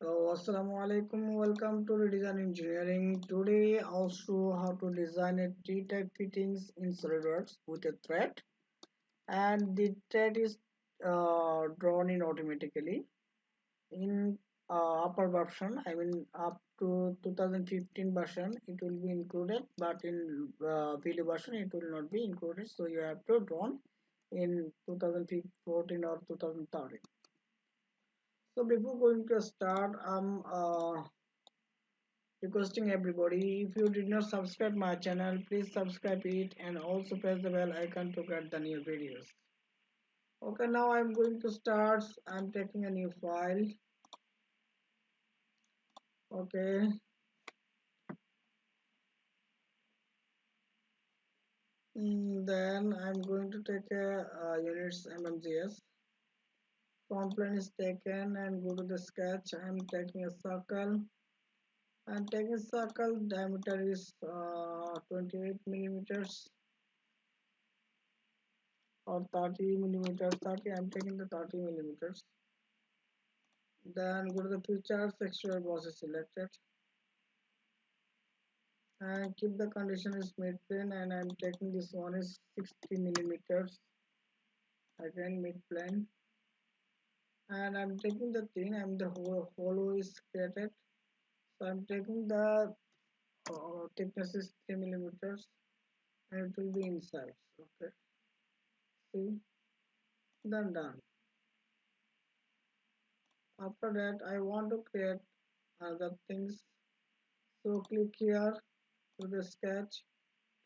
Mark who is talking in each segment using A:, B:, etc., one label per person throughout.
A: Assalamu alaikum. Welcome to Redesign Engineering. Today I'll show how to design a T-type fittings in Solidworks with a thread, and the thread is drawn in automatically in upper version. I mean up to 2015 version it will be included, but in video version it will not be included. So you have to drawn in 2014 or 2013. So before going to start, requesting everybody, if you did not subscribe my channel, please subscribe it and also press the bell icon to get the new videos. Okay, now I'm going to start. I'm taking a new file. Okay, then I'm going to take a units mmgs. Complaint is taken and go to the sketch. I'm taking a circle. I'm taking circle. Diameter is 28 millimeters or 30 millimeters. 30. I'm taking the 30 millimeters. Then go to the features, texture was selected, and keep the condition is mid plane, and I'm taking this one is 60 millimeters, again mid plane, and I'm taking the thing, I'm the whole hollow is created, so I'm taking the thickness is 3 millimeters, and it will be inside. Okay, see, then done. After that I want to create other things, so click here to the sketch,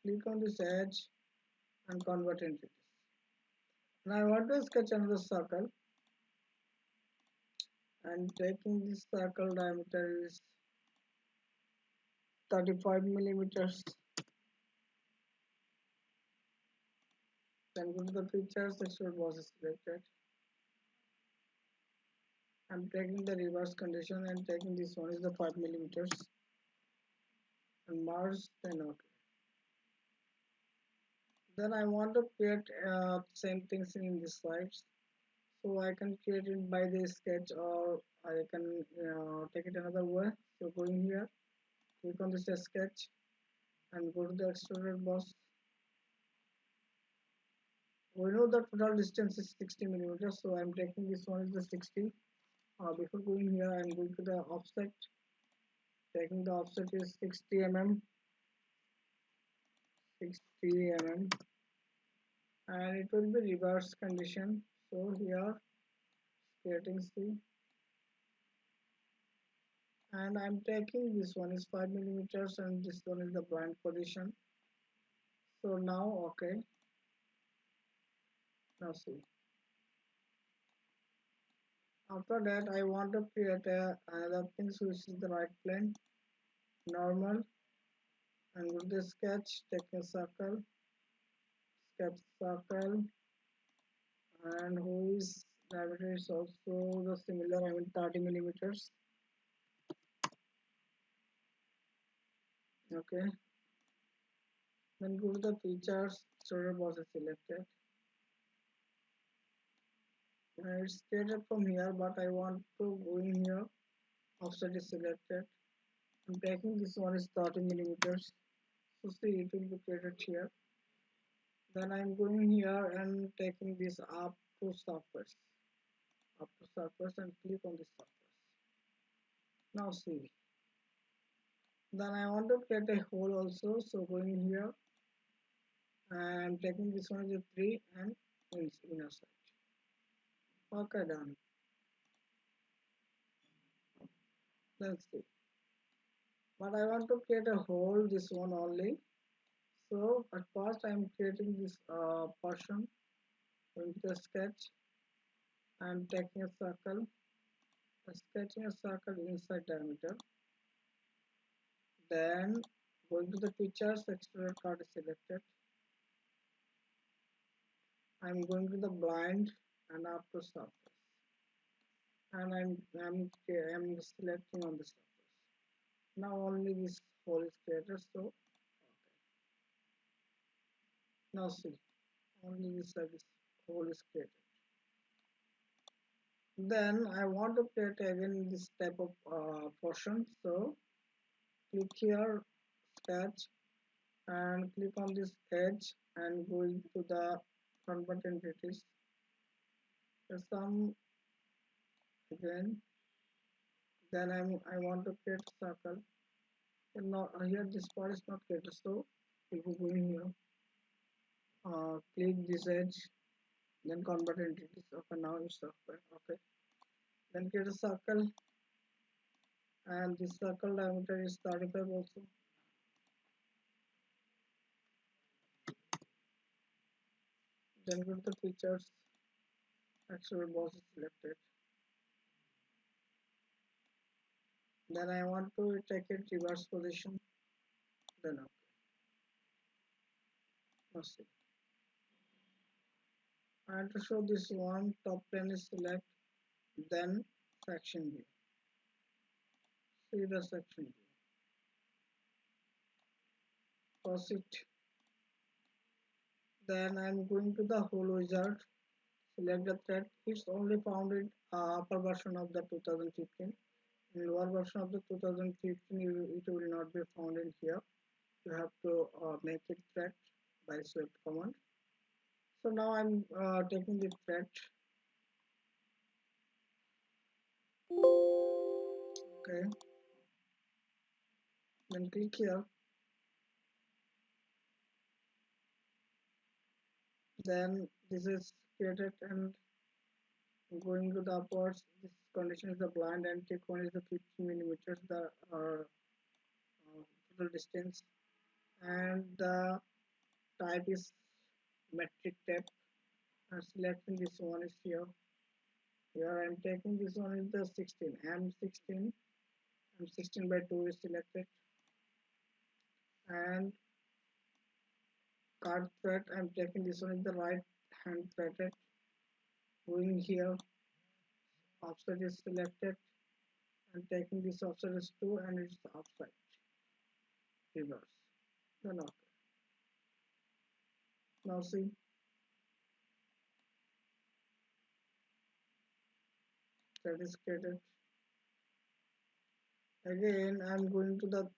A: click on this edge and convert into this. Now I want to sketch another circle, and taking this circle diameter is 35 millimeters. Then go to the features, texture was selected. I'm taking the reverse condition and taking this one is the 5 millimeters and merge, then OK. Then I want to create same things in this slides, so I can create it by the sketch, or I can take it another way. So going here, click on this sketch and go to the extruded boss. We know the total distance is 60 millimeters, so I'm taking this one is the 60. Before going here, I'm going to the offset. Taking the offset is 60 mm, 60 mm, and it will be reverse condition. So here, creating C, and I'm taking this one is 5 millimeters, and this one is the blind position. So now, okay, now see. After that, I want to create another thing, so which is the right plane, normal, and with the sketch, take a circle, sketch circle, and whose diameter is also the similar, I mean 30 millimeters. Okay, then go to the features, extruder was selected, and it's created from here, but I want to go in here, offset is selected. I'm taking this one is 30 millimeters, so see it will be created here. Then I'm going here and taking this up to surface, and click on the surface. Now see, then I want to create a hole also, so going here and taking this one is a 3 and inner side. Okay, done. Let's see, but I want to create a hole this one only, so at first I am creating this portion, going to the sketch and taking a circle, sketching a circle inside diameter, then going to the features, extruder card is selected. I'm going to the blind and up to surface, and I'm selecting on the surface. Now only this hole is created, so okay. Now see, only this hole is created. Then I want to create again this type of portion. So click here, sketch, and click on this edge and go into the convert entities. Some again. Then I want to create circle. And now here this part is not created. So if you go in here, click this edge, then convert entities. Okay, now it's okay. Okay. Then create a circle, and this circle diameter is 35 also. Then go to the features, actual boss is selected. Then I want to take it reverse position. Then okay. Now see. And to show this one, top plane is select, then section view. See the section view. Pause it. Then I'm going to the whole wizard. Select the thread. It's only found in upper version of the 2015. In lower version of the 2015, it will not be found in here. You have to make it thread by swift command. So now I'm taking the thread. Okay. Then click here. Then this is created and going to the upwards. This condition is the blind and take one is the 15 millimeters the total distance, and the type is metric tape. And selecting this one is here. Here I'm taking this one is the 16 M16. M16 by 2 is selected, and card thread I'm taking this one is the right hand threaded. Going here, offset is selected and taking this offset is 2 and it's offset reverse. Then okay. Now see, that is created. Again I'm going to the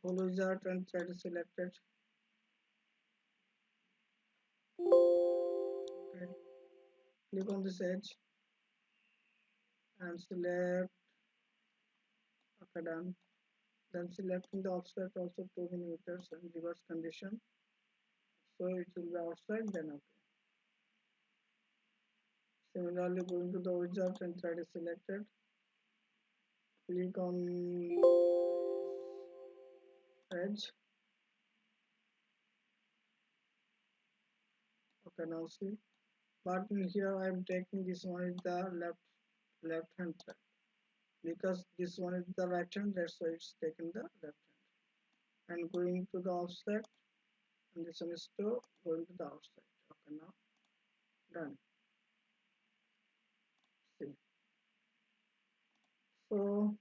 A: whole wizard and thread is selected. Okay. Click on this edge and select. Okay, done. Then selecting the offset also 2 millimeters and reverse condition. So it will be outside, then okay. Similarly, going to the wizard and thread is selected. Click on edge. Okay, now see. But in here I am taking this one is the left hand thread because this one is the right hand. That's why it's taken the left hand. And going to the offset, and this one is to going to the outside. Okay, now done. See. So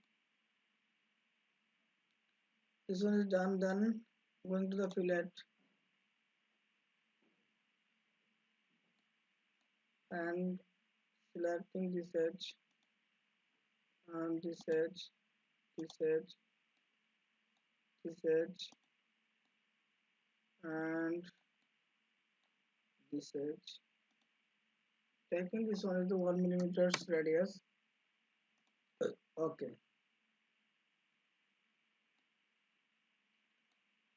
A: this one is done. Then going to the fillet and selecting this edge and this edge, this edge, this edge, and this edge. Taking this one is the 1 millimeters radius. Okay.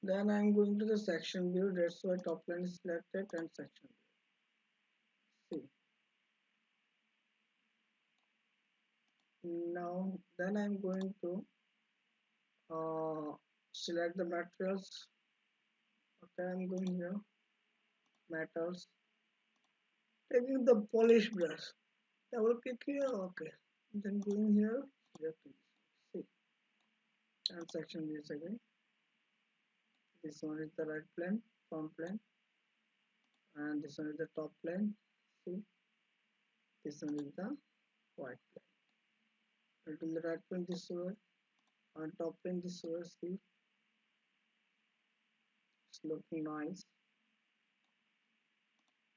A: Then I'm going to the section view. That's why top line is selected and section view. See. Now then I'm going to select the materials. Okay, I'm going here. Metals. Taking the polish brush. Double click here. Okay. Then going here. Selecting this. See. And section views again. This one is the right plane, front plane, and this one is the top plane. See, this one is the white plane. And in the right plane this way, on top plane this way. See, it's looking nice.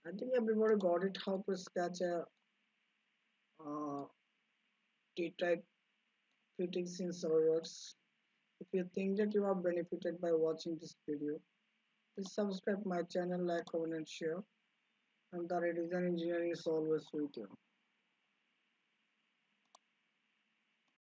A: I think everybody got it how to sketch a T-type critics in Solidworks. If you think that you are benefited by watching this video, please subscribe my channel, like, comment, and share. And the redesign engineering is always with you.